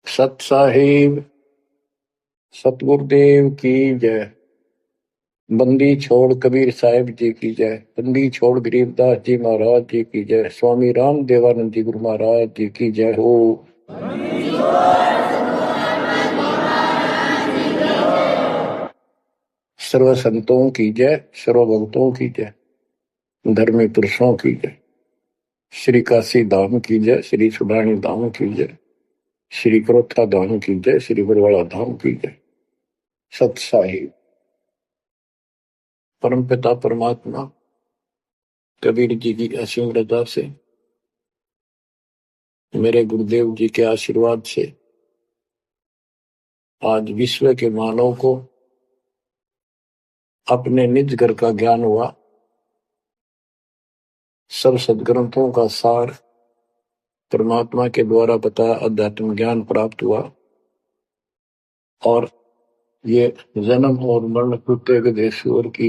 सत साहिब सतगुरुदेव की जय। बंदी छोड़ कबीर साहिब जी की जय। बंदी छोड़ गरीबदास जी महाराज जी की जय। स्वामी राम देवानंद जी गुरु महाराज जी की जय हो। सर्व संतों की जय, सर्व भक्तों की जय, धर्मी पुरुषों की जय। श्री काशी धाम की जय, श्री सुडानी धाम की जय, श्री क्रोथा धाम की जय, श्री बरवाड़ा धाम की जय। सत साहिब परमपिता परमात्मा कबीर जी की असीम रजा से, मेरे गुरुदेव जी के आशीर्वाद से आज विश्व के मानव को अपने निज घर का ज्ञान हुआ। सब सदग्रंथों का सार परमात्मा के द्वारा बताया अध्यात्म ज्ञान प्राप्त हुआ और ये जन्म और मरण प्रत्येक देशवर की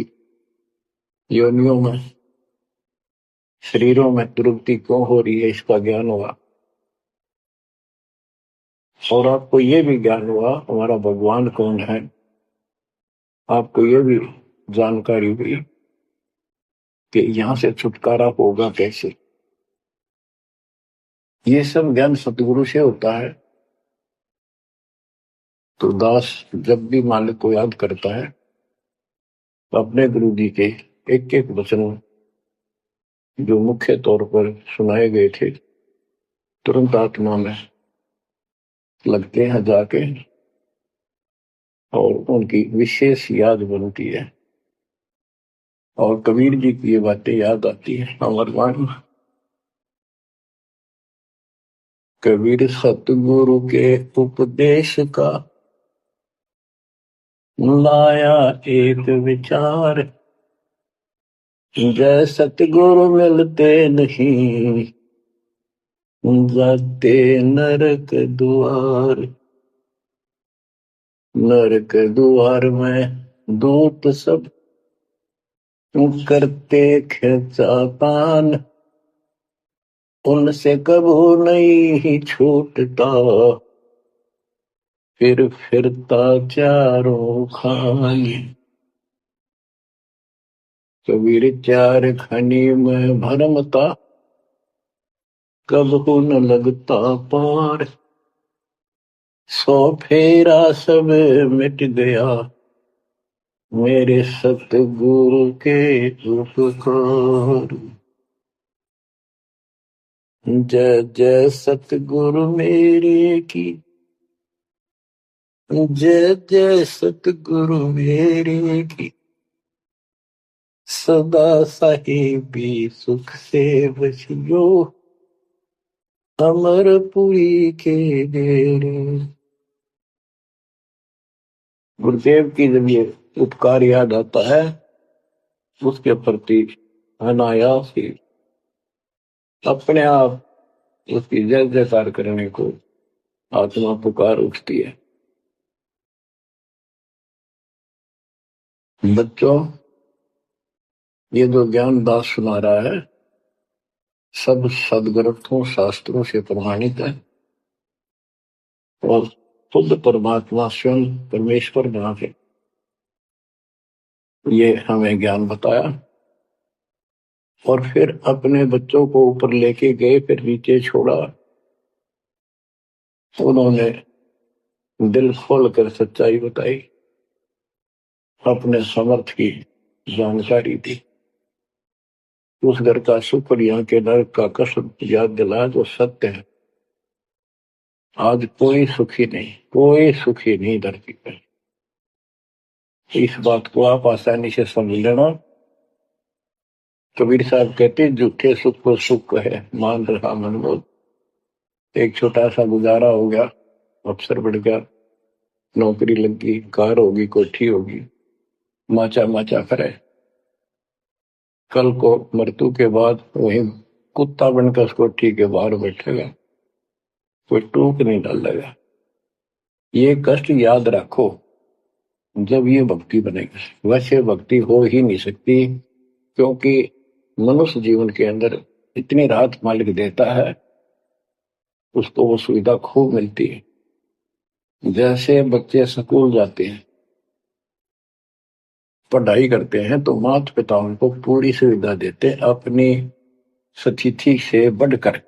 योनियों में शरीरों में दुर्गति क्यों हो रही है इसका ज्ञान हुआ। और आपको ये भी ज्ञान हुआ हमारा भगवान कौन है। आपको ये भी जानकारी हुई कि यहां से छुटकारा होगा कैसे। ये सब ज्ञान सतगुरु से होता है। तो दास जब भी मालिक को याद करता है तो अपने गुरु जी के एक एक वचन जो मुख्य तौर पर सुनाए गए थे तुरंत आत्मा में लगते हैं जाके और उनकी विशेष याद बनती है और कबीर जी की ये बातें याद आती है। अमरवाणी कबीर सतगुरु के उपदेश का लाया एक विचार, जय सतगुरु मिलते नहीं जाते नरक द्वार। नरक द्वार में दूत सब करते खिंचातान, उनसे कबू नहीं छूटता फिर फिरता चारों खानी। कबीर चार खनी में भरमता कबहू न लगता पार। सौ फेरा सब मिट गया मेरे सतगुरु के उपकार। जय जय सतगुरु मेरे की, जय जय सतगुरु मेरे की। सदा साहिबी सुख से बसियो अमरपुरी के डेरे। गुरुदेव की जब ये उपकार याद आता है उसके प्रति अनायास ही अपने आप उसकी जय जयकार करने को आत्मा पुकार उठती है। बच्चों, ये जो ज्ञान दास सुना रहा है सब सदग्रंथों शास्त्रों से प्रमाणित है और खुद परमात्मा स्वयं परमेश्वर बना के ये हमें ज्ञान बताया और फिर अपने बच्चों को ऊपर लेके गए, फिर नीचे छोड़ा। उन्होंने दिल खोल कर सच्चाई बताई, अपने समर्थ की जानकारी दी। उस घर का सुख और यहाँ के नरक का कष्ट याद दिलाया जो सत्य है। आज कोई सुखी नहीं धरती पर। इस बात को आप आसानी से समझ लेना। कबीर साहब कहते झूठे सुख को सुख है मान रहा मनमोद। एक छोटा सा गुजारा हो गया, अफसर बढ़ गया, नौकरी लग गई, कार होगी, कोठी होगी, माचा माचा करे। कल को मृत्यु के बाद वही कुत्ता बनकर उस कोठी के बाहर बैठेगा, कोई टूक नहीं डालेगा। ये कष्ट याद रखो जब ये भक्ति बनेगी। वैसे भक्ति हो ही नहीं सकती क्योंकि मनुष्य जीवन के अंदर इतनी राहत मालिक देता है उसको वो सुविधा खूब मिलती है। जैसे बच्चे स्कूल जाते हैं, पढ़ाई करते हैं, तो माता पिता उनको पूरी सुविधा देते हैं, अपनी स्थिति से बढ़कर,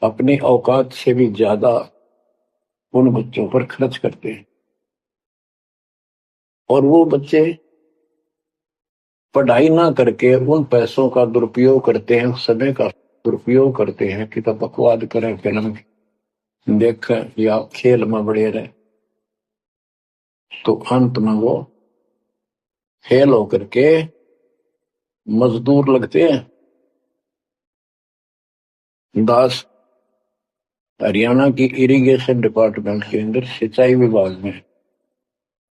अपनी औकात से भी ज्यादा उन बच्चों पर खर्च करते हैं। और वो बच्चे पढ़ाई ना करके उन पैसों का दुरुपयोग करते हैं, उस समय का दुरुपयोग करते हैं कि तब बकवाद करें, फिल्म देखें या खेल में बढ़े रहे, तो अंत में वो फेल होकर के मजदूर लगते हैं। दास हरियाणा की इरिगेशन डिपार्टमेंट के अंदर सिंचाई विभाग में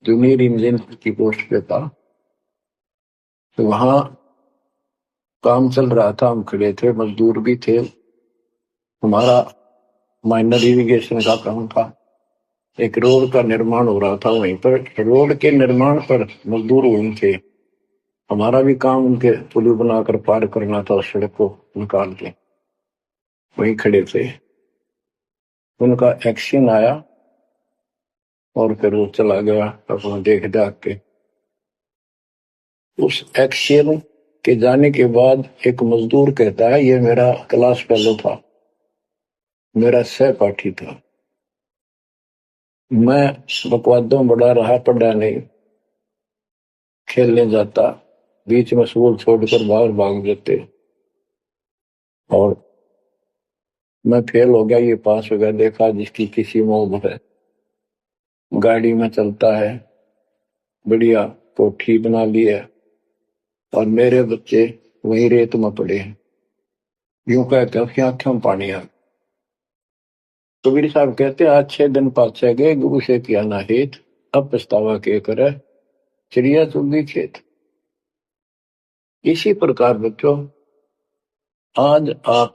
जूनियर इंजीनियर की पोस्ट पे था। तो वहां काम चल रहा था, हम खड़े थे, मजदूर भी थे, हमारा माइनर इरिगेशन का काम था। एक रोड का निर्माण हो रहा था वहीं पर, रोड के निर्माण पर मजदूर वहीं थे। हमारा भी काम उनके पुल बनाकर पार करना था, सड़क को निकाल के, वहीं खड़े थे। उनका एक्शन आया और फिर वो चला गया अपना देख दाख के। उस एक्शन के जाने के बाद एक मजदूर कहता है, ये मेरा क्लास फेलो था, मेरा सहपाठी था, मैं बकवादों बड़ा रहा, पढ़ा नहीं, खेलने जाता, बीच में स्कूल छोड़कर बाहर भाग जाते, और मैं फेल हो गया, ये पास हो गया। देखा जिसकी किसी मोह है, गाड़ी में चलता है, बढ़िया कोठी बना ली है, और मेरे बच्चे वही रेत में पड़े हैं। यूं कहकर उसकी आंखों में पानी आ। कबीर साहब कहते हैं, आज 6 दिन पाछे गए, गुरु से किया ना हेत, अब पछतावा के करे, चिड़िया चुगी खेत। इसी प्रकार बच्चों, आज आप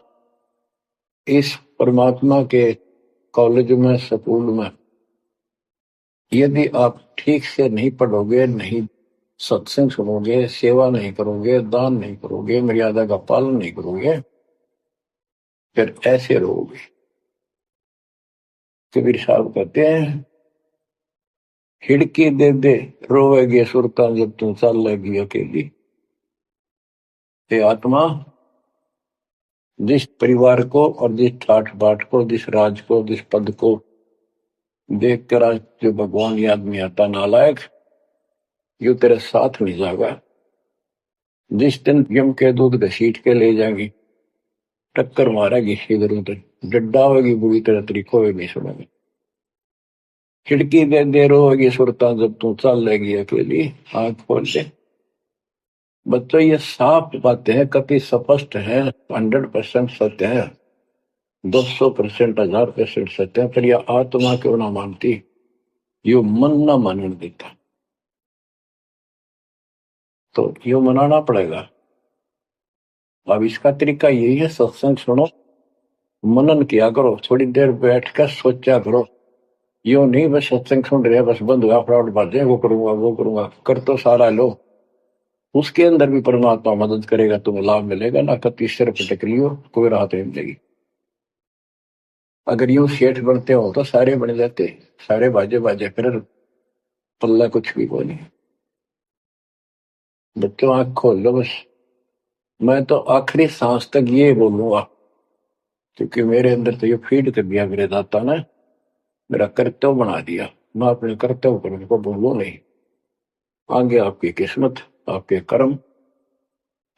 इस परमात्मा के कॉलेज में, स्कूल में, यदि आप ठीक से नहीं पढ़ोगे, नहीं सत्संग सुनोगे, सेवा नहीं करोगे, दान नहीं करोगे, मर्यादा का पालन नहीं करोगे, फिर ऐसे रहोगे। कबीर साहब कहते हैं, खिड़की दे दे रोवेगी सुरता, जब तुम चल लेगी अकेली। हे आत्मा, जिस परिवार को और जिस ठाठ बाट को, जिस राज को, जिस पद को देख कर आज जो भगवान याद नहीं आता, नालायक, यू तेरे साथ नहीं जाएगा। जिस दिन यम के दूध घसीट के ले जाएगी, टक्कर मारेगी इधर उधर, डड्डा होगी बुरी तरह, तरीको होगी सुनेगी। खिड़की दे रोगी सुरता, जब तू चल लेगी अकेली। आंख खोल ले बच्चों, ये साफ बातें हैं, कति स्पष्ट है, 100% सत्य है, 200%, 1000% सत्य है, पर यह आत्मा क्यों ना मानती, यो मन ना मानने देता, तो यो मनाना पड़ेगा। अब इसका तरीका यही है, सत्संग सुनो, मनन किया करो, थोड़ी देर बैठकर सोचा करो। यो नहीं बस सत्संग सुन रहे, बस बंद हुआ फटाफट बातें, वो करूंगा वो करूंगा, कर तो सारा लो, उसके अंदर भी परमात्मा मदद करेगा, तुम्हें लाभ मिलेगा ना। कति सिर पटक लियो, कोई राहत नहीं मिलेगी। अगर यूं सेठ बनते हो तो सारे बन जाते, सारे बाजे बाजे, फिर पल्ला कुछ भी कोई नहीं। बच्चों आंख खोल लो बस। मैं तो आखिरी सांस तक ये बोलूंगा, क्योंकि मेरे अंदर तो ये फीड कर दिया मेरे दाता ने, मेरा कर्तव्य बना दिया। मैं अपने कर्तव्य पर उनको बोलूं नहीं। आगे आपकी किस्मत, आपके कर्म,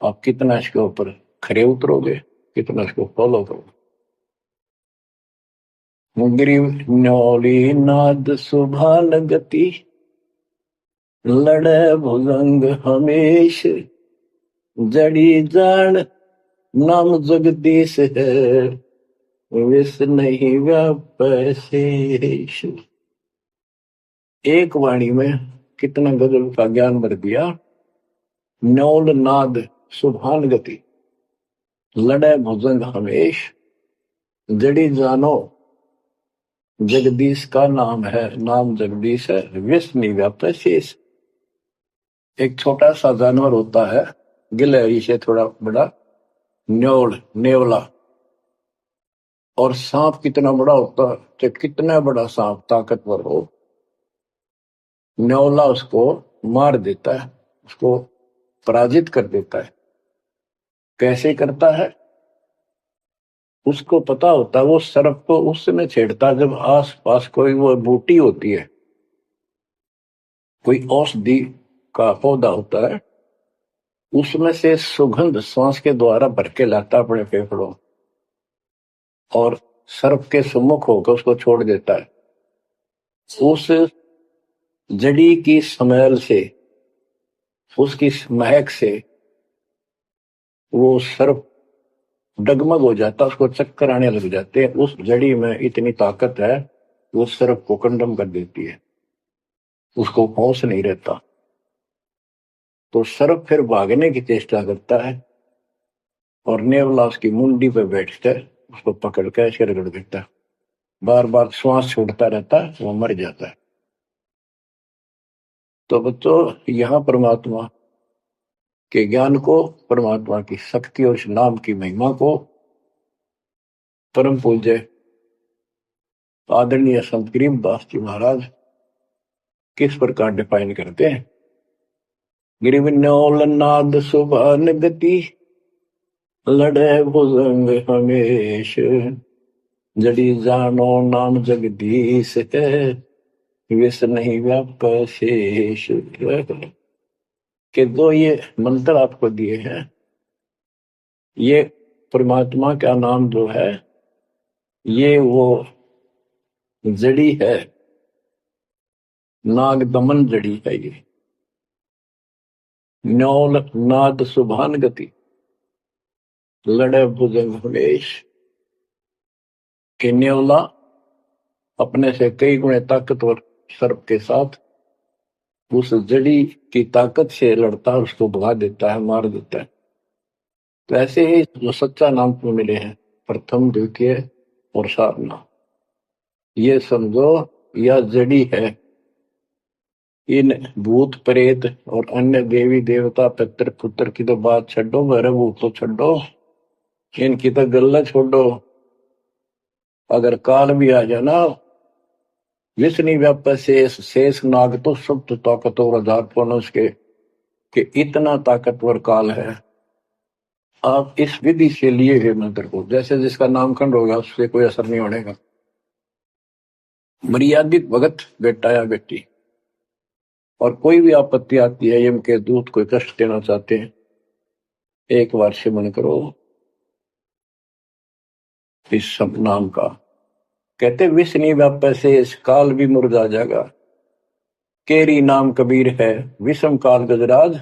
आप कितना इसके ऊपर खरे उतरोगे, कितना इसको फॉलो करोगे। मुगरी न्योली नाद सुभान गति, लड़े भुजंग हमेश, जड़ी जान नाम जगदीश है, विष नहीं व्यापै शेष। एक वाणी में कितना गजल का ज्ञान भर दिया। न्योल नाद सुभान गति, लड़े भुजंग हमेश, जड़ी जानो जगदीश का नाम है, नाम जगदीश है, विष नहीं व्यापै शेष। एक छोटा सा जानवर होता है, गिलहरी से थोड़ा बड़ा, न्योल, नेवला, और सांप कितना बड़ा होता है, तो कितना बड़ा सांप ताकतवर हो, न्योला उसको मार देता है, उसको पराजित कर देता है। कैसे करता है? उसको पता होता है वो सर्प को उस समय छेड़ता है जब आस पास कोई वो बूटी होती है, कोई औषधि का पौधा होता है, उसमें से सुगंध श्वास के द्वारा भर के लाता अपने फेफड़ों, और सर्प के सम्मुख होकर उसको छोड़ देता है। उस जड़ी की स्मेल से, उसकी महक से वो सर्प डगमग हो जाता, उसको चक्कर आने लग जाते हैं। उस जड़ी में इतनी ताकत है, वो सर्प को कंडम कर देती है, उसको होश नहीं रहता। तो सर्प फिर भागने की चेष्टा करता है और नेवला उसकी मुंडी पे बैठकर उसको पकड़ कर ऐसे रगड़ देता है, बार बार श्वास छोड़ता रहता है, वो मर जाता है। तो बच्चों, यहाँ परमात्मा के ज्ञान को, परमात्मा की शक्ति और इस नाम की महिमा को परम पूज्य आदरणीय संत गरीबदास जी महाराज किस प्रकार डिफाइन करते हैं। गिरिविन्योल नाद सुभान गति, लड़े भुजंग हमेश, जड़ी जानो नाम जगदीश है, विष नहीं व्याप शेष। के दो ये मंत्र आपको दिए हैं, ये परमात्मा का नाम जो है, ये वो जड़ी है, नाग दमन जड़ी है। ये न्योल नाद सुभान गति, लड़े भुजंग हमेश, के न्योला अपने से कई गुणे ताकतवर सर्प के साथ उस जड़ी की ताकत से लड़ता है, उसको भगा देता है, मार देता है। तो ऐसे ही जो सच्चा नाम को मिले हैं, प्रथम द्वितीय और सारना, ये समझो यह जड़ी है। इन भूत प्रेत और अन्य देवी देवता पितर पुत्र की तो बात छोड़ो, मेरे भूत तो छोड़ो, इनकी तो गल्ला छोड़ो। अगर काल भी आ जाना, विष्णु व्याप शेष, शेष नाग तो सब तो ताकतवर हजार उसके, कि इतना ताकतवर काल है। आप इस विधि से लिए हुए मंत्र को, जैसे जिसका नामकंड होगा उससे कोई असर नहीं होने का। मर्यादित भगत बेटा या बेटी, और कोई भी आपत्ति आती है, यम के दूत कोई कष्ट देना चाहते हैं, एक बार सिमरन करो इस सब नाम का। कहते विष नहीं व्याप से इस काल भी मुरझा जाएगा, केरी नाम कबीर है, विषम काल गजराज,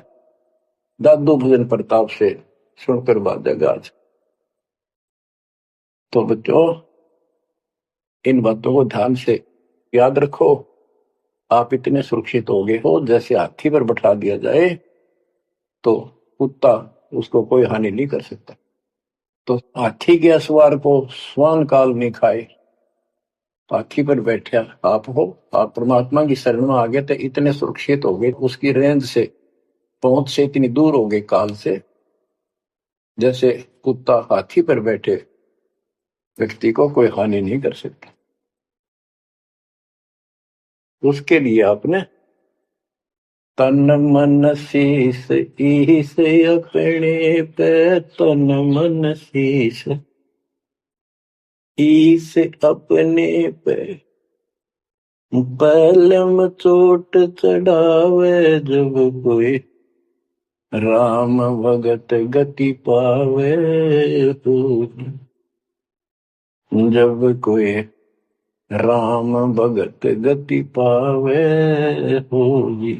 दादू भजन प्रताप से सुनकर बात जगाज। तो बच्चों, इन बातों को ध्यान से याद रखो। आप इतने सुरक्षित हो गए हो, जैसे हाथी पर बैठा दिया जाए तो कुत्ता उसको कोई हानि नहीं कर सकता। तो हाथी के असवार को स्वान काल नहीं खाए, हाथी पर बैठे आप हो, आप परमात्मा की शरण में आ गए तो इतने सुरक्षित हो गए, उसकी रेंज से, पहुंच से इतनी दूर हो गए काल से, जैसे कुत्ता हाथी पर बैठे व्यक्ति को कोई हानि नहीं कर सकता। उसके लिए आपने तन मन शीस ईस अपने पे, तन मन शीस ईस अपने पे, पलम चोट चढ़ावे जब कोई, राम भगत गति पावे हो, जब कोई राम भगत गति पावे होगी।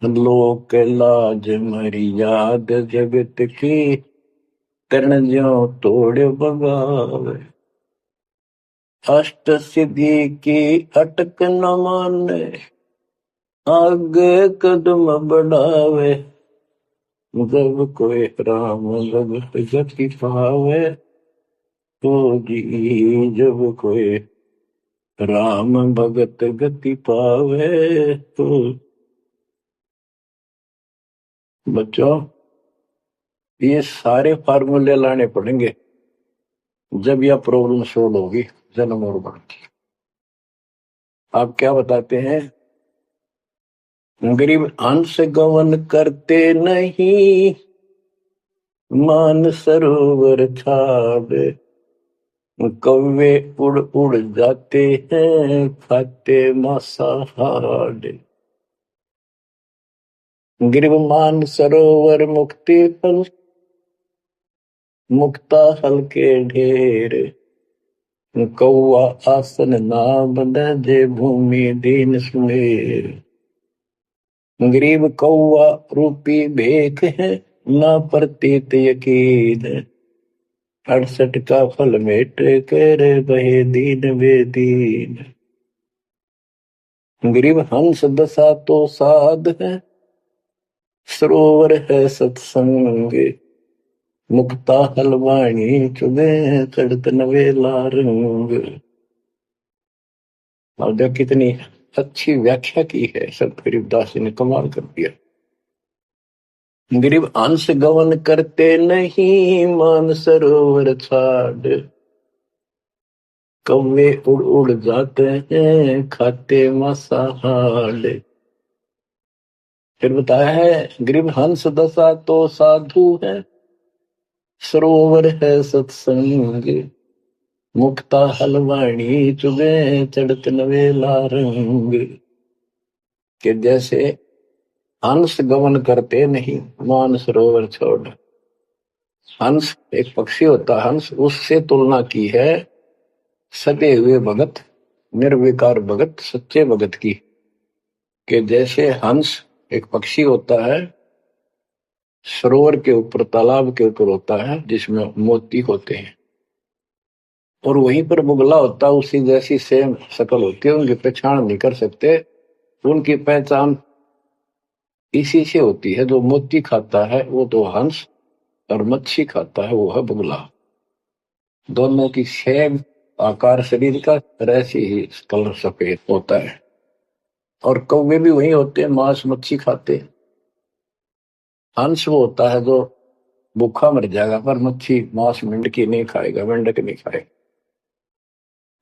लोक लाज मर्याद जगत की, तरण ज्यों तोड़ बगावे, अष्ट सिद्धि की अटक न माने, आगे कदम बढ़ावे, जब कोई राम भगत गति पावे होगी, जब कोई राम भगत गति पावे तो। बच्चों, ये सारे फार्मूले लाने पड़ेंगे जब यह प्रॉब्लम सोल्व होगी जन्म और मरण की। आप क्या बताते हैं? गरीब हंस गवन करते नहीं, मान सरोवर छाड़, कौवे उड़ उड़ जाते हैं, खाते मांसाहार। गिरव मान सरोवर मुक्ति फल, मुक्ता हल के ढेर, कौआ आसन नाम जे भूमि दीन सुमेर। गरीब कौआ रूपी भेख है, ना प्रतीत यकीन, 68 का फल मेट कर बहे दीन बेदीन। गरीब हंस दशा तो साध है, सरोवर है सत्संग, मुक्ता हलवाणी चुगे चढ़त नवेला रंग। और देख कितनी अच्छी व्याख्या की है संत गरीबदास जी ने, कमाल कर दिया। गरीब अंश गवन करते नहीं, मान सरोवर छाड़, कौवे उड़ उड़ जाते हैं, खाते मांसाहार। फिर बताया है गरीब हंस दशा तो साधु है, सरोवर है सत्संग, मुक्ता हलवाणी चुगे चढ़त नवेला रंग। कि जैसे हंस गमन करते नहीं, मान सरोवर छोड़। हंस एक पक्षी होता, हंस उससे तुलना की है सते हुए भगत, निर्विकार भगत, सच्चे भगत की। कि जैसे हंस एक पक्षी होता है, सरोवर के ऊपर, तालाब के ऊपर होता है जिसमें मोती होते हैं, और वहीं पर बुगला होता है, उसी जैसी सेम शकल होती है, उनकी पहचान नहीं कर सकते। उनकी पहचान इसी से होती है, जो मोती खाता है वो तो हंस, और मच्छी खाता है वो है बुगला। दोनों की सेम आकार शरीर का, ऐसी ही कलर सफेद होता है। और कौवे भी वही होते हैं, मांस मच्छी खाते हैं। हंस वो होता है जो भूखा मर जाएगा, पर मच्छी मांस मेंढकी नहीं खाएगा, मेंढक नहीं खाएगा।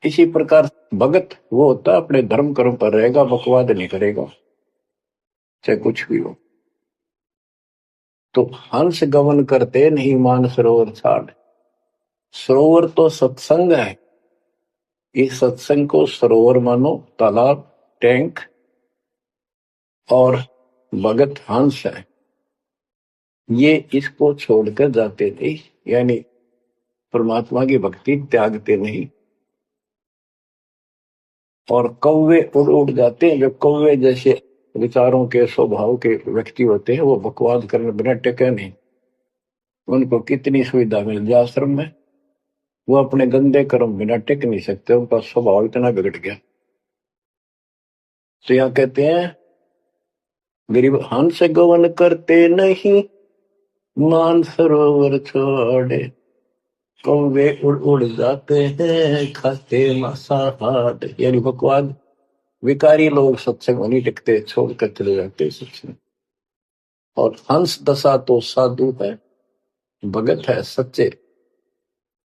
इसी प्रकार भगत वो होता है अपने धर्म कर्म पर रहेगा, बकवाद नहीं करेगा, चाहे कुछ भी हो। तो हंस गमन करते नहीं, मान सरोवर छाड़। सरोवर तो सत्संग है, इस सत्संग को सरोवर मानो, तालाब, टैंक, और भगत हंस है, ये इसको छोड़कर जाते नहीं, यानी परमात्मा की भक्ति त्यागते नहीं। और कौवे उड़ उड़ जाते हैं, जो कौवे जैसे विचारों के स्वभाव के व्यक्ति होते हैं, वो बकवाद करने बिना टेके नहीं। उनको कितनी सुविधा मिल जाए आश्रम में, वो अपने गंदे कर्म बिना टिक नहीं सकते, उनका स्वभाव इतना बिगड़ गया। तो यहाँ कहते हैं गरीब हंस गवन करते नहीं, मान सरोवर छोड़े, कौवे उड़ उड़ जाते हैं, खाते मांसाहार। यानी बकवाद विकारी लोग सत्संग नहीं टिकते, छोड़कर चले जाते सत्संग। और हंस दशा तो साधु है, भगत है सच्चे,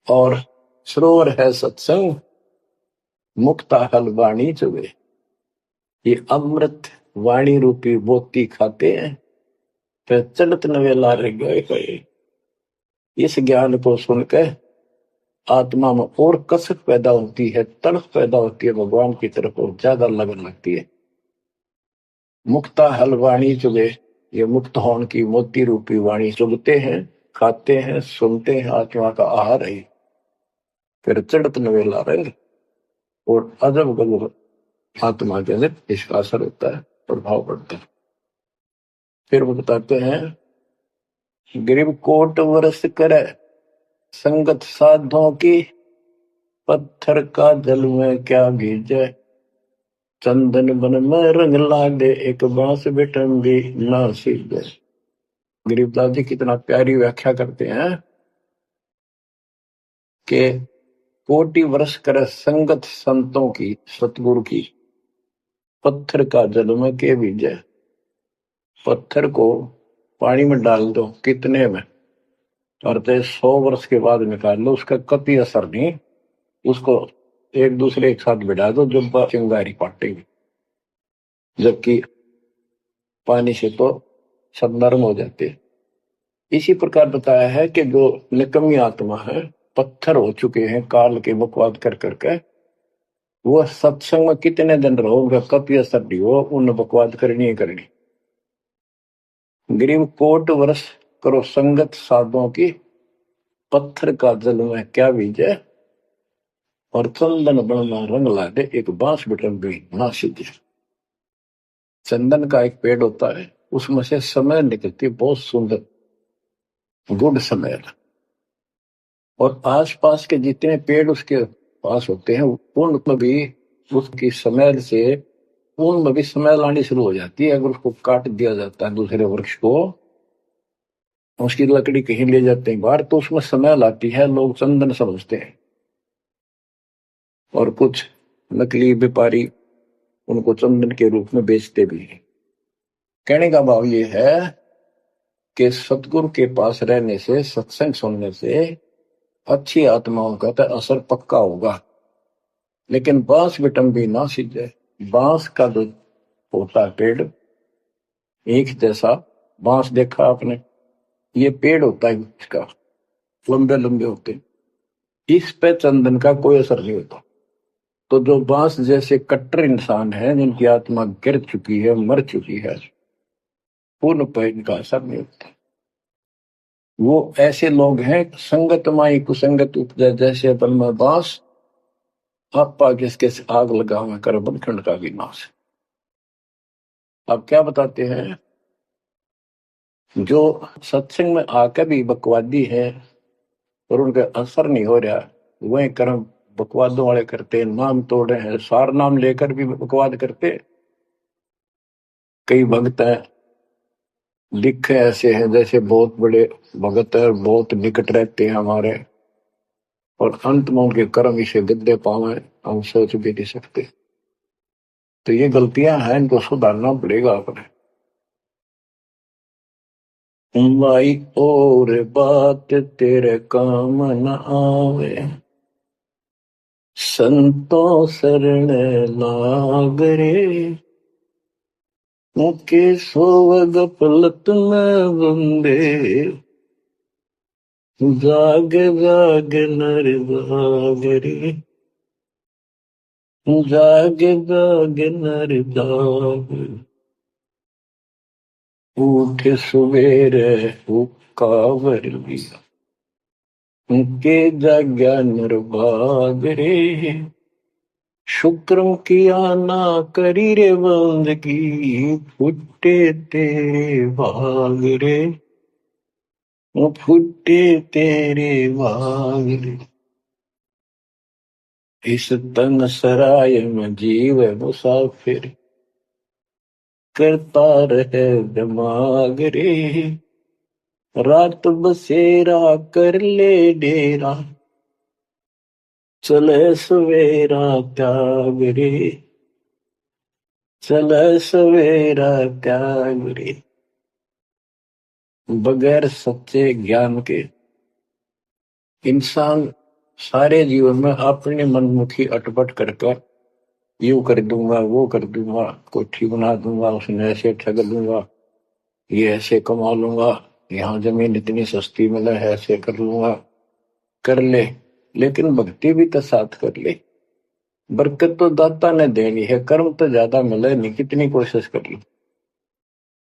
और सरोवर है सत्संग, मुक्ता हल वाणी चुगे। ये अमृत वाणी रूपी मोती खाते हैं, फिर चलत नवेला रह गए। इस ज्ञान को सुनकर आत्मा में और कसक पैदा होती है, तड़प पैदा होती है भगवान की तरफ, और ज्यादा लगन लगती है। मुक्ता हल वाणी चुगे, ये मुक्त होने की मोती रूपी वाणी चुगते हैं, खाते हैं, सुनते हैं, आत्मा का आहार है। फिर चढ़त नवेला रंग, और अजब गजब आत्मा के अंदर इसका असर होता है, प्रभाव पड़ता है। फिर वो बताते हैं गरीब कोट वर्ष करे, संगत साधों की, पत्थर का जल में क्या भीजे, चंदन बन में रंग लागे, एक बांस बिटन भी ना सीधे। गरीबदास जी कितना प्यारी व्याख्या करते हैं कि कोटि वर्ष करे संगत संतों की, सतगुरु की, पत्थर का जल में के भीजे। पत्थर को पानी में डाल दो, कितने में? और चाहे 100 वर्ष के बाद निकाल लो, उसका कभी असर नहीं। उसको एक दूसरे के साथ बिठा दो, जब चिंगारी पाटेगी, जबकि पानी से तो सब नरम हो जाते हैं। इसी प्रकार बताया है कि जो निकम्मी आत्मा है, पत्थर हो चुके हैं काल के बकवाद कर करके, वो सत्संग में कितने दिन रहो, उनका कभी असर नहीं हो, उन बकवाद करनी ही करनी। गरीब कोट वर्ष करो संगत साधुओं की, पत्थर का जल में क्या बीजे, और चंदन बन में रंग ला दे, एक बांस बिटन भी ना सीधे। चंदन का एक पेड़ होता है, उसमें से समय निकलती बहुत सुंदर, गुड समय। और आसपास के जितने पेड़ उसके पास होते हैं, उनमें भी उसकी स्मेल से, उनमें भी स्मेल आनी शुरू हो जाती है। अगर उसको काट दिया जाता है दूसरे वृक्ष को, उसकी लकड़ी कहीं ले जाते हैं बाहर, तो उसमें स्मेल आती है, लोग चंदन समझते हैं। और कुछ नकली व्यापारी उनको चंदन के रूप में बेचते भी हैं। कहने का भाव ये है कि सतगुरु के पास रहने से, सत्संग सुनने से अच्छी आत्माओं का तो असर पक्का होगा। लेकिन बांस बिटम भी ना सीधे। बांस का जो होता है पेड़, एक जैसा बांस देखा आपने, ये पेड़ होता है इसका, लंबे लंबे होते हैं, इस पे चंदन का कोई असर नहीं होता। तो जो बांस जैसे कट्टर इंसान है, जिनकी आत्मा गिर चुकी है, मर चुकी है, पूर्ण पे इनका असर नहीं होता। वो ऐसे लोग हैं, संगत माई कुसंगत उपजा, जैसे बल में बांस, आपा किसके आग लगा कर बनखंड का विनाश। अब क्या बताते हैं, जो सत्संग में आकर भी बकवादी है और उनका असर नहीं हो रहा, वही कर्म बकवादों वाले करते, नाम तोड़ रहे हैं, सार नाम लेकर भी बकवाद करते। कई भक्त हैं, लिखे ऐसे हैं जैसे बहुत बड़े भगत है, बहुत निकट रहते हैं हमारे, और अंत में उनके कर्म इसे गद्दे पावे, हम सोच भी नहीं सकते। तो ये गलतियां हैं, इनको सुधारना पड़ेगा अपने। माई और बात तेरे काम न आवे, संतों शरण लाग रे, मुके सोवग पलत में बंदे, जाग जाग नर जाग रे, जाग जाग नर जाग, उठ सवेरे हुक्कावर लिया, उनके जाग्या नर भाग रे, शुक्रम किया ना करी रे बंदगी, फुटे तेरे भाग रे, फुटे तेरे भाग रे। इस तन सराय में जीव मुसाफिर, करता रहे दिमाग रे, रात बसेरा कर ले डेरा, चले सवेरा त्याग रे, चले सवेरा त्याग रे। बगैर सच्चे ज्ञान के इंसान सारे जीवन में अपने मनमुखी अटपट करके, यूं कर दूंगा, वो कर दूंगा, कोठी बना दूंगा, उसने ऐसे ठग लूंगा, ये ऐसे कमा लूंगा, यहाँ जमीन इतनी सस्ती मिले है, ऐसे कर लूंगा, कर ले। लेकिन भक्ति भी तो साथ कर ले। बरकत तो दाता ने देनी है, कर्म तो ज्यादा मिले नहीं, कितनी कोशिश कर लो।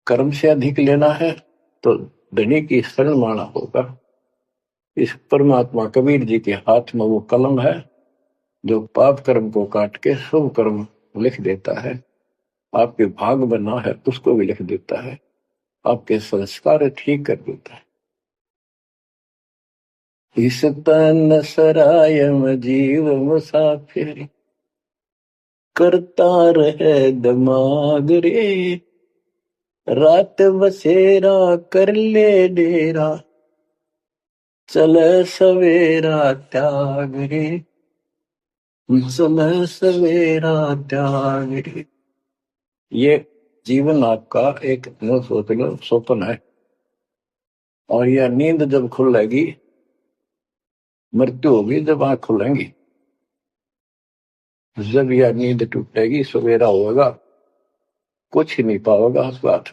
कर्म से अधिक लेना है तो धनी की शरण माना होगा। इस परमात्मा कबीर जी के हाथ में वो कलम है, जो पाप कर्म को काट के शुभ कर्म लिख देता है। आपके भाग बना है उसको भी लिख देता है, आपके संस्कार ठीक कर देता है। इस तन सराय में जीव मुसाफिर, करता रहे दिमाग रे, रात बसेरा कर ले डेरा, चले सवेरा त्याग रे, चले सवेरा त्याग रे। ये जीवन आपका एक न सोच लो स्वप्न है। और यह नींद जब खुलेगी, मृत्यु होगी जब आंख खुलेंगी। जब यह नींद टूटेगी, सवेरा होगा, कुछ ही नहीं पाओगा उस बात।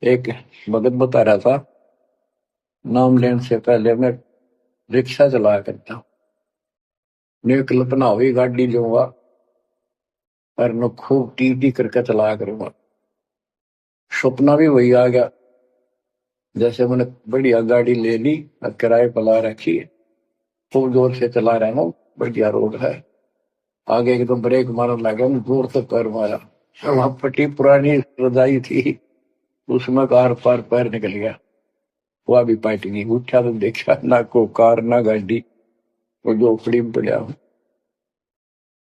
एक भगत बता रहा था, नाम लेने से पहले मैं रिक्शा चलाया करता हूँ, ने कल्पना हुई गाड़ी लूंगा और मैं खूब टी टी करके चलाया करूंगा। सपना भी वही आ गया, जैसे मैंने बढ़िया गाड़ी ले ली और किराए पर ला रखी है, खूब जोर से चला रहा हूँ, बढ़िया रोड है, आगे एकदम ब्रेक मारने लगा, जोर से पैर मारा, वहां फटी पुरानी रजाई थी, उसमें कार पार पैर निकल गया, वह भी पार्टी नहीं उठा, तो देखा ना को कार ना गाड़ी, वो झोपड़ी में पड़ा हूं।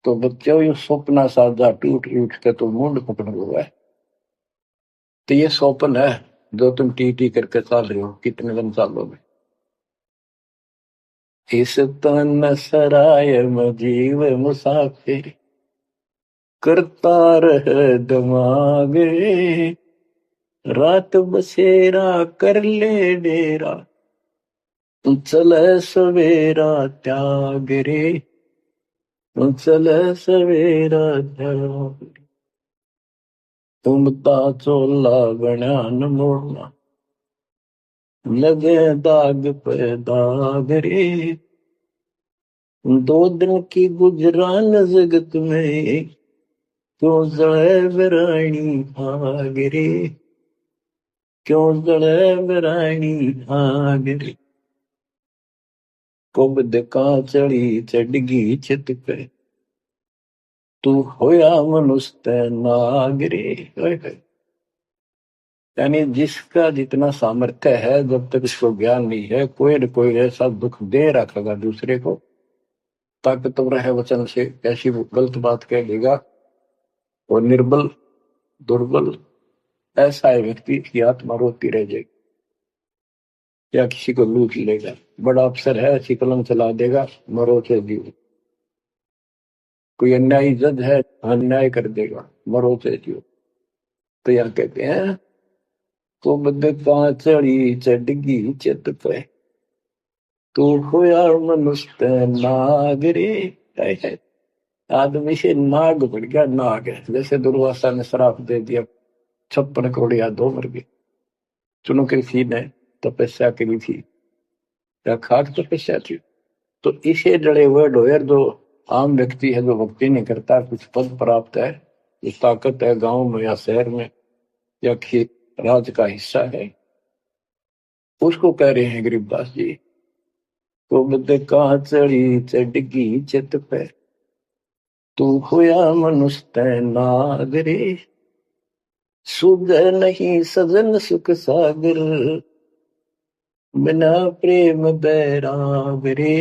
तो बच्चों ये सपना साजा टूट टूट के तो मुंड पकड़ हुआ है। तो ये स्वप्न है जो तुम टी टी करके चल रहे हो, कितने दिन चलोगे। इस तन सराय में जीव मुसाफिर, करता रह दिमाग रे, रात बसेरा कर ले डेरा, चले सवेरा त्याग रे, चले सवेरा त्याग। तुमता चोला बयान मोड़ना, लगे दाग पे दाग रे, दो दिन की गुजरान जगत में, क्यों जड़े बरानी आग रे, क्यों जड़े बरानी आग रे। कुबद का चढ़ी चढ़गी छित पे, तू होया मनुष्य नाग रे। यानी जिसका जितना सामर्थ्य है, जब तक इसको ज्ञान नहीं है, कोई न कोई ऐसा दुख दे रखेगा दूसरे को, ताकतवर है वचन से ऐसी गलत बात कह देगा, और निर्बल दुर्बल ऐसा है व्यक्ति की आत्मा रोती रह जाएगी, या किसी को लूट लेगा। बड़ा अफसर है, ऐसी कलम चला देगा, मरो से जीव। कोई अन्यायी जज है, अन्याय कर देगा, मरो से जीव। तो यह कहते हैं, तो बदका चढ़ी चढ़गी चित पे, तू होया मनुष्य नाग रे। आदमी से नाग बढ़ गया, नाग है। जैसे दुर्वासा ने श्राप दे दिया, 56 करोड़ यादव मर गए। चुनो कृषि ने तपस्या करी थी, या खाक तपस्या थी। तो इसे जड़े हुए ढोयर जो आम व्यक्ति है, जो भक्ति नहीं करता, कुछ पद प्राप्त है, कुछ ताकत है गांव में या शहर में या राज का हिस्सा है, उसको कह रहे हैं गरीबदास जी, तो बद का चढ़ी चढ़गी चित पे, तू होया मनुष्य नाग रे, सुध नहीं सजन सुख सागर, बिना प्रेम बैराग रे,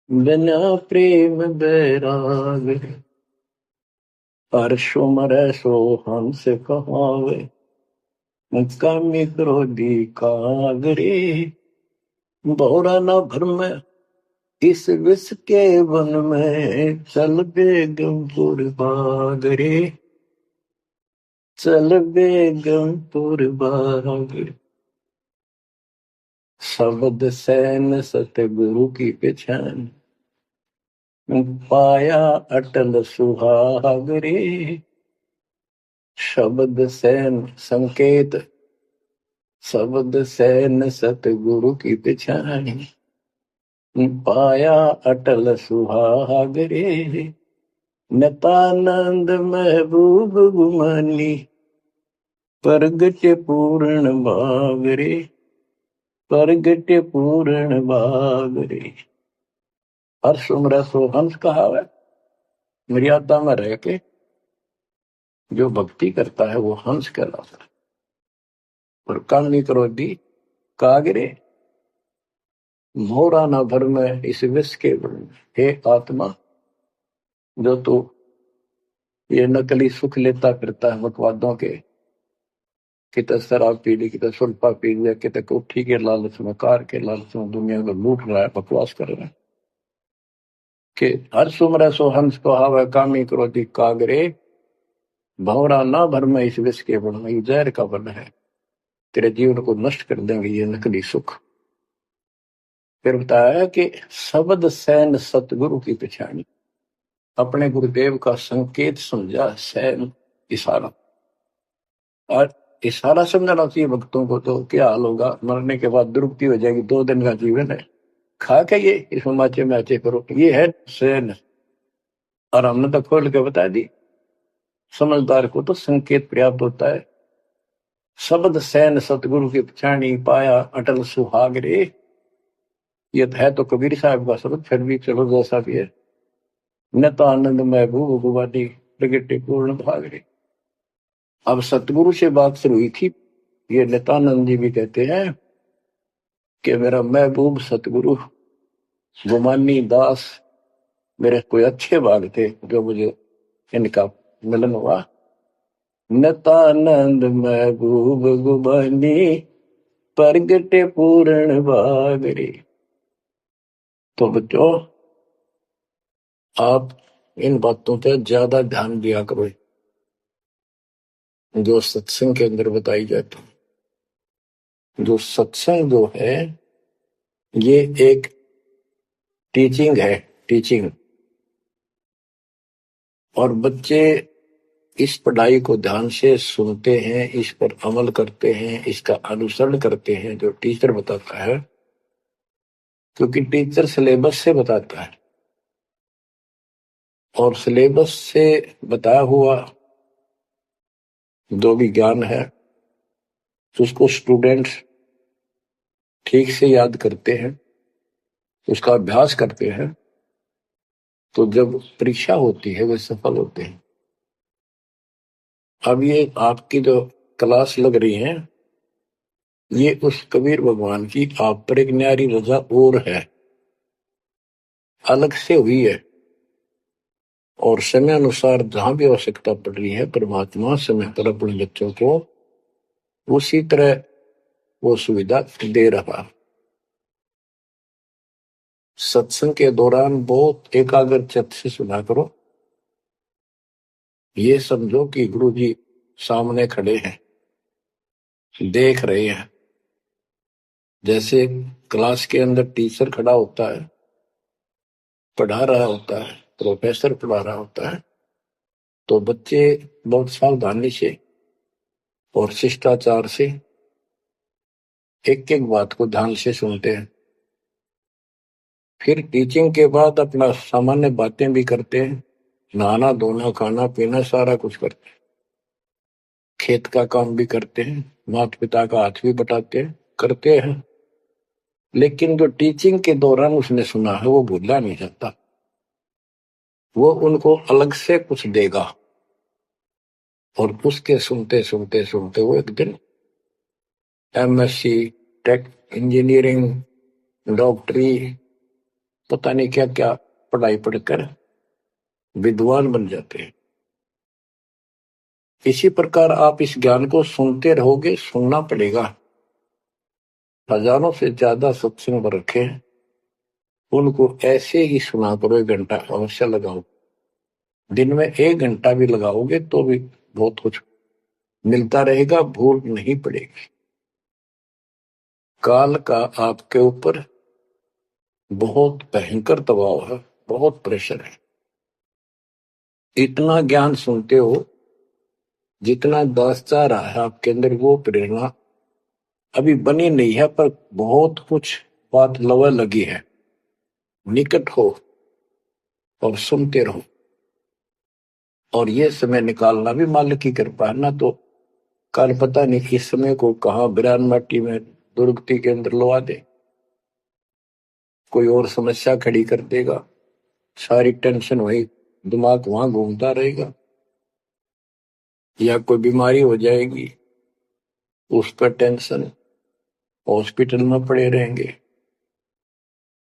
बिना प्रेम बैराग रे। हर्षो मरै सो हंस कहावे, कामी क्रोधी काग रे, बहुरा न भरम इस विष के वन में, चल बेगमपुर बाग रे, चल बेगमपुर बाग। शब्द सैन सतगुरु की पहचान, पाया अटल सुहाग रे। शब्द सैन संकेत, शब्द सैन सतगुरु की पहचान, पाया अटल सुहाग रे। नतानंद महबूब गुमानी, प्रगट पूर्ण भाग रे, प्रगट पूर्ण भाग रे। हर्ष उम्र सो हंस कहावे, मर्यादा में रह के जो भक्ति करता है वो हंस कहलाता है। और कामी क्रोधी कागरे, मोरा न भर में इस विष के बन। हे आत्मा, जो तू ये नकली सुख लेता फिरता है मतवादों के, कितने शराब पी ली, कितने सुल्फा पी लिया, कितने कोठी के लालच में, कार के लालच में दुनिया को लूट रहा है, बकवास कर रहा है, कि हर सुमर सो हंस को हावे, कामी क्रोधी कागरे, भौरा ना भर में इस विष के बन। जहर का बन है, तेरे जीवन को नष्ट कर देंगे ये नकली सुख। फिर बताया कि शब्द सैन सतगुरु की पहचानी, अपने गुरुदेव का संकेत समझा सैन इशारा। और इशारा समझाना चाहिए भक्तों को, तो क्या हाल होगा, मरने के बाद दुर्गति हो जाएगी। 2 दिन का जीवन है, खा के ये इसमें माचे माचे करो, ये है सैन। और हमने तो खोल के बता दी, समझदार को तो संकेत पर्याप्त होता है। शब्द सैन सतगुरु की पहचानी, पाया अटल सुहाग रे। ये है तो कबीर साहब का शब्द, फिर भी चलो जैसा भी है। न तो आनंद महबूब गुवानी प्रगटे पूर्ण भाग रे। अब सतगुरु से बात शुरू हुई थी। ये नित्यानंद जी भी कहते हैं कि मेरा महबूब सतगुरु गुमानी दास, मेरे कोई अच्छे भाग थे जो मुझे इनका मिलन हुआ। नित्यानंद महबूब गुमानी प्रगटे पूर्ण भाग रे। तो बच्चों, आप इन बातों पे ज्यादा ध्यान दिया करो जो सत्संग के अंदर बताई जाती है। जो सत्संग जो है ये एक टीचिंग है, टीचिंग। और बच्चे इस पढ़ाई को ध्यान से सुनते हैं, इस पर अमल करते हैं, इसका अनुसरण करते हैं जो टीचर बताता है, क्योंकि टीचर सिलेबस से बताता है। और सिलेबस से बताया हुआ जो भी ज्ञान है उसको स्टूडेंट्स ठीक से याद करते हैं, उसका अभ्यास करते हैं, तो जब परीक्षा होती है वे सफल होते हैं। अब ये आपकी जो क्लास लग रही है, ये उस कबीर भगवान की आप पर एक न्यारी रजा और है, अलग से हुई है। और समय अनुसार जहां भी आवश्यकता पड़ रही है, परमात्मा समय पर अपने बच्चों को उसी तरह वो सुविधा दे रहा। सत्संग के दौरान बहुत एकाग्रचित्त से सुना करो। ये समझो कि गुरु जी सामने खड़े हैं, देख रहे हैं। जैसे क्लास के अंदर टीचर खड़ा होता है, पढ़ा रहा होता है, प्रोफेसर पढ़ा रहा होता है, तो बच्चे बहुत सावधानी से और शिष्टाचार से एक एक बात को ध्यान से सुनते हैं। फिर टीचिंग के बाद अपना सामान्य बातें भी करते हैं, नहाना धोना खाना पीना सारा कुछ करते हैं, खेत का काम भी करते हैं, माता पिता का हाथ भी बटाते हैं, करते हैं। लेकिन जो टीचिंग के दौरान उसने सुना है वो भूलना नहीं चाहता, वो उनको अलग से कुछ देगा। और उसके सुनते सुनते सुनते वो एक दिन एमएससी, टेक, इंजीनियरिंग, डॉक्टरी, पता नहीं क्या क्या पढ़ाई पढ़कर विद्वान बन जाते हैं। इसी प्रकार आप इस ज्ञान को सुनते रहोगे, सुनना पड़ेगा। हजारों से ज्यादा सत्संग रखे, उनको ऐसे ही सुना करो, 1 घंटा अवश्य लगाओ। दिन में 1 घंटा भी लगाओगे तो भी बहुत कुछ मिलता रहेगा, भूल नहीं पड़ेगी। काल का आपके ऊपर बहुत भयंकर दबाव है, बहुत प्रेशर है। इतना ज्ञान सुनते हो जितना दास चाह रहा है आपके अंदर, वो प्रेरणा अभी बनी नहीं है, पर बहुत कुछ बात लवा लगी है। निकट हो और सुनते रहो। और ये समय निकालना भी मालिक की कृपा है ना, तो कल पता नहीं इस समय को कहाँ बिरान माटी में दुर्गति के अंदर लवा दे, कोई और समस्या खड़ी कर देगा, सारी टेंशन वही दिमाग वहां घूमता रहेगा, या कोई बीमारी हो जाएगी उस पर टेंशन, हॉस्पिटल में पड़े रहेंगे।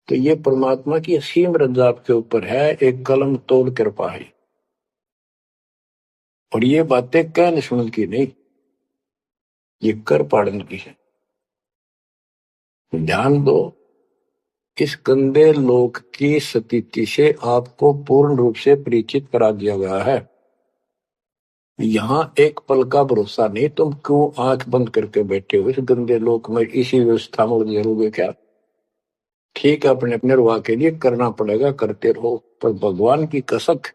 तो ये परमात्मा की असीम रजा आपके ऊपर है, एक कलम तोड़ कृपा है। और ये बातें कहने सुन की नहीं, ये कर पाड़न की है। ध्यान दो, इस गंदे लोक की स्थिति से आपको पूर्ण रूप से परिचित करा दिया गया है। यहाँ एक पल का भरोसा नहीं, तुम क्यों आंख बंद करके बैठे हो इस गंदे लोक में, इसी व्यवस्था में उलझे रहोगे क्या? ठीक है, अपने अपने रुआ के लिए करना पड़ेगा, करते रहो, पर भगवान की कसक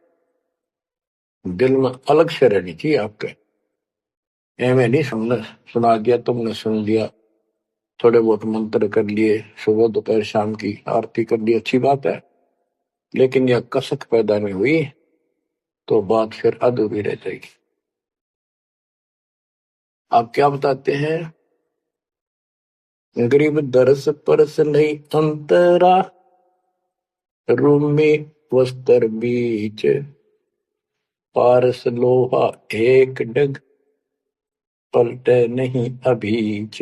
दिल में अलग से रहनी चाहिए आपके। एवं नहीं सुना दिया तुमने, सुन लिया, थोड़े बहुत मंत्र कर लिए, सुबह दोपहर शाम की आरती कर ली, अच्छी बात है, लेकिन यह कसक पैदा नहीं हुई तो बात फिर अधूरी रह जाएगी। आप क्या बताते हैं? गरीब दरस परस नहीं अंतरा, रूमी वस्त्र बीच, पारस लोहा एक डग, पलटे नहीं अभीच।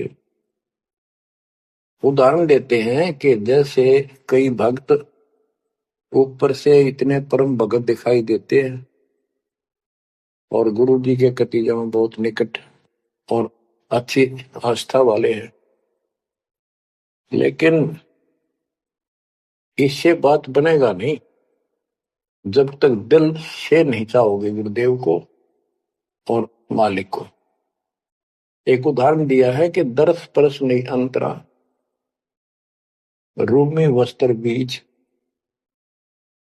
उदाहरण देते हैं कि जैसे कई भक्त ऊपर से इतने परम भगत दिखाई देते हैं और गुरु जी के कतीजा में बहुत निकट और अच्छी आस्था वाले हैं, लेकिन इससे बात बनेगा नहीं जब तक दिल से नहीं चाहोगे गुरुदेव को और मालिक को। एक उदाहरण दिया है कि दरस परस नहीं अंतरा, रूमी वस्त्र बीच।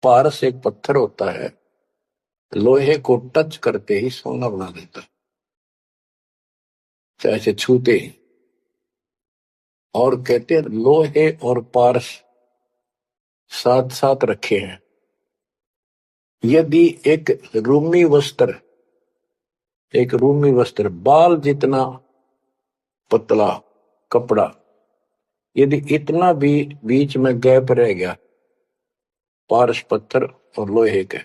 पारस एक पत्थर होता है, लोहे को टच करते ही सोना बना देता है, ऐसे छूते ही। और कहते हैं लोहे और पारस साथ साथ रखे हैं। यदि एक रूमी वस्त्र बाल जितना पतला कपड़ा, यदि इतना भी बीच में गैप रह गया पारस पत्थर और लोहे के,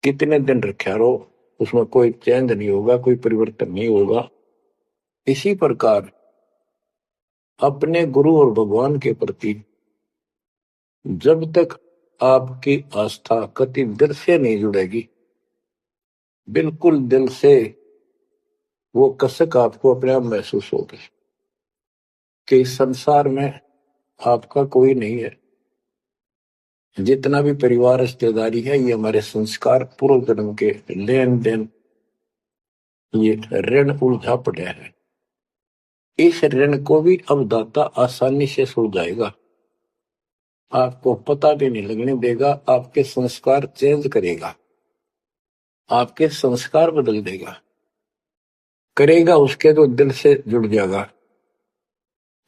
कितने दिन रखा रहो, उसमें कोई चेंज नहीं होगा, कोई परिवर्तन नहीं होगा। इसी प्रकार अपने गुरु और भगवान के प्रति जब तक आपकी आस्था कति दिल से नहीं जुड़ेगी, बिल्कुल दिल से, वो कसक आपको अपने आप महसूस होगी कि इस संसार में आपका कोई नहीं है। जितना भी परिवार रिश्तेदारी है, ये हमारे संस्कार पूर्व जन्म के लेन देन, ये ऋण उलझा पड़ा है। इस ऋण को भी अब दाता आसानी से सुलझाएगा, आपको पता भी नहीं लगने देगा, आपके संस्कार चेंज करेगा, आपके संस्कार बदल देगा, करेगा उसके तो दिल से जुड़ जाएगा,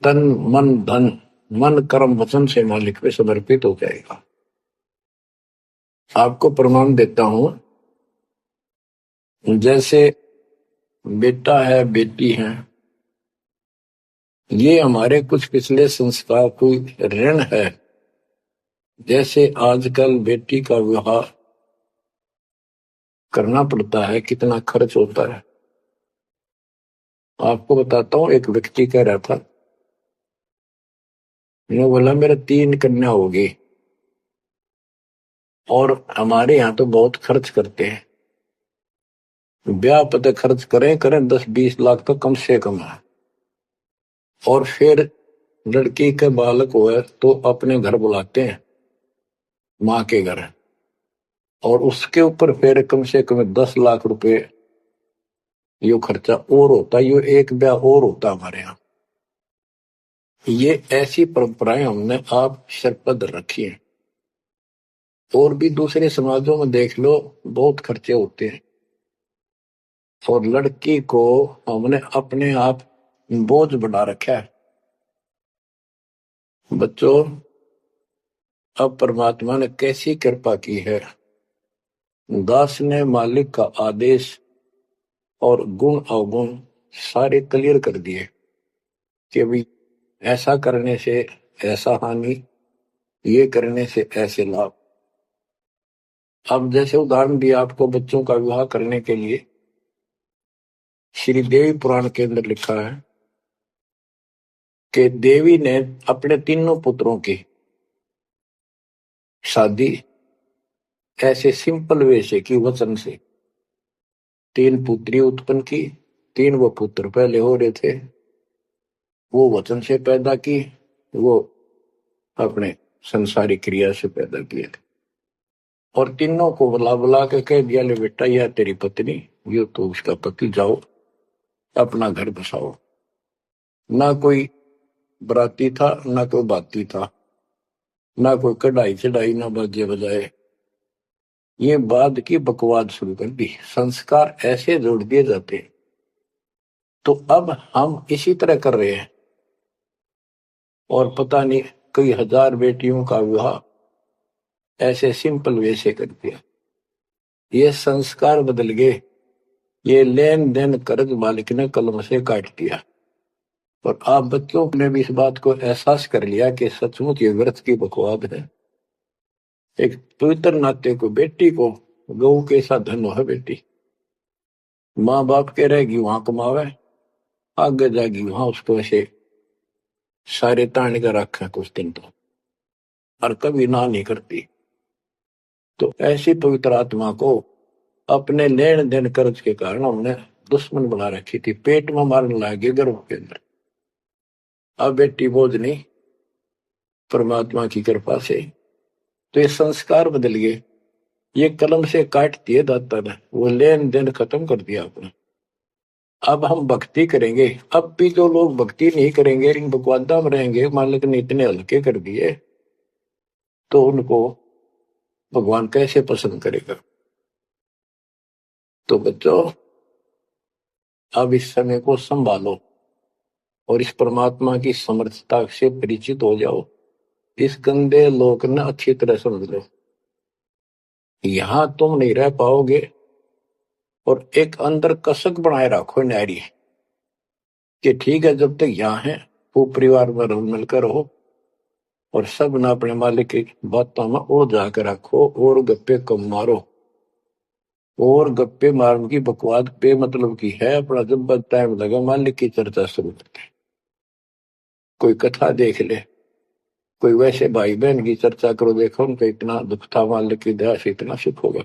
तन मन धन, मन कर्म वचन से मालिक पे समर्पित हो जाएगा। आपको प्रमाण देता हूं, जैसे बेटा है बेटी है, ये हमारे कुछ पिछले संस्कार कोई ऋण है। जैसे आजकल बेटी का विवाह करना पड़ता है, कितना खर्च होता है। आपको बताता हूँ, एक व्यक्ति कह रहा था, मैंने बोला मेरा 3 कन्या होगी और हमारे यहाँ तो बहुत खर्च करते हैं, ब्याह पता खर्च करें करें 10-20 लाख तो कम से कम है, और फिर लड़की के बालक हुए तो अपने घर बुलाते हैं, माँ के घर, और उसके ऊपर फिर कम से कम 10 लाख रुपए यो खर्चा और होता है, यो एक ब्याह और होता हमारे यहाँ। ये ऐसी परंपराएं हमने आप सर पर रखी है, और भी दूसरे समाजों में देख लो, बहुत खर्चे होते हैं, और लड़की को हमने अपने आप बोझ बना रखा है। बच्चों, अब परमात्मा ने कैसी कृपा की है, दास ने मालिक का आदेश और गुण अवगुण सारे क्लियर कर दिए कि भाई ऐसा करने से ऐसा हानि, ये करने से ऐसे लाभ। अब जैसे उदाहरण दिया आपको बच्चों का विवाह करने के लिए, श्री देवी पुराण के अंदर लिखा है कि देवी ने अपने तीनों पुत्रों की शादी ऐसे सिंपल वे से की, वचन से। 3 पुत्री उत्पन्न की, 3 वो पुत्र पहले हो रहे थे, वो वचन से पैदा की, वो अपने संसारिक क्रिया से पैदा किए थे, और तीनों को बुला बुला के कह दिया, ले बेटा यह तेरी पत्नी, ये तो उसका पति, जाओ अपना घर बसाओ। ना कोई बराती था, ना कोई बाती था, ना कोई कढ़ाई चढ़ाई, ना बाजे बजाए। ये बाद की बकवाद शुरू कर दी, संस्कार ऐसे जोड़ दिए जाते हैं। तो अब हम इसी तरह कर रहे हैं, और पता नहीं कई हजार बेटियों का विवाह ऐसे सिंपल वे से कर दिया। ये संस्कार बदल गए, ये लेन देन कर्ज मालिक ने कलम से काट दिया। और आप बच्चों ने भी इस बात को एहसास कर लिया कि सचमुच ये व्रत की बकवाद है। एक पवित्र नाते को, बेटी को गौ के साथ धन है बेटी, माँ बाप के रहेगी वहां कमावे, आगे जाएगी वहां उसको ऐसे सारे ताण कर रखे कुछ दिन तो, और कभी ना नहीं करती। तो ऐसी पवित्र आत्मा को अपने लेन देन कर्ज के कारण हमने दुश्मन बना रखी थी, पेट में मारने लगे गर्भ के अंदर। अब बेटी बोझ नहीं, परमात्मा की कृपा से तो ये संस्कार बदल गए। ये कलम से काट दिए दाता ने, वो लेन देन खत्म कर दिया आपने। अब हम भक्ति करेंगे। अब भी जो लोग भक्ति नहीं करेंगे, इन बकवादा में रहेंगे, मालिक ने इतने हल्के कर दिए, तो उनको भगवान कैसे पसंद करेगा। तो बच्चों, अब इस समय को संभालो और इस परमात्मा की समर्थता से परिचित हो जाओ। इस गंदे लोक ने अच्छी तरह समझ लो, यहां तुम नहीं रह पाओगे। और एक अंदर कसक बनाए रखो नारी कि ठीक है, जब तक यहाँ है वो परिवार में रल मिलकर रहो, और सब ना अपने मालिक की बातों में और जाकर रखो, और गप्पे कम मारो। और गप्पे मारने की बकवाद पे मतलब की है, अपना जब टाइम लगा मालिक की चर्चा शुरू करते, कोई कथा देख ले, कोई वैसे भाई बहन की चर्चा करो, देखो उनका इतना दुख था, मालिक की दया से इतना सुख होगा।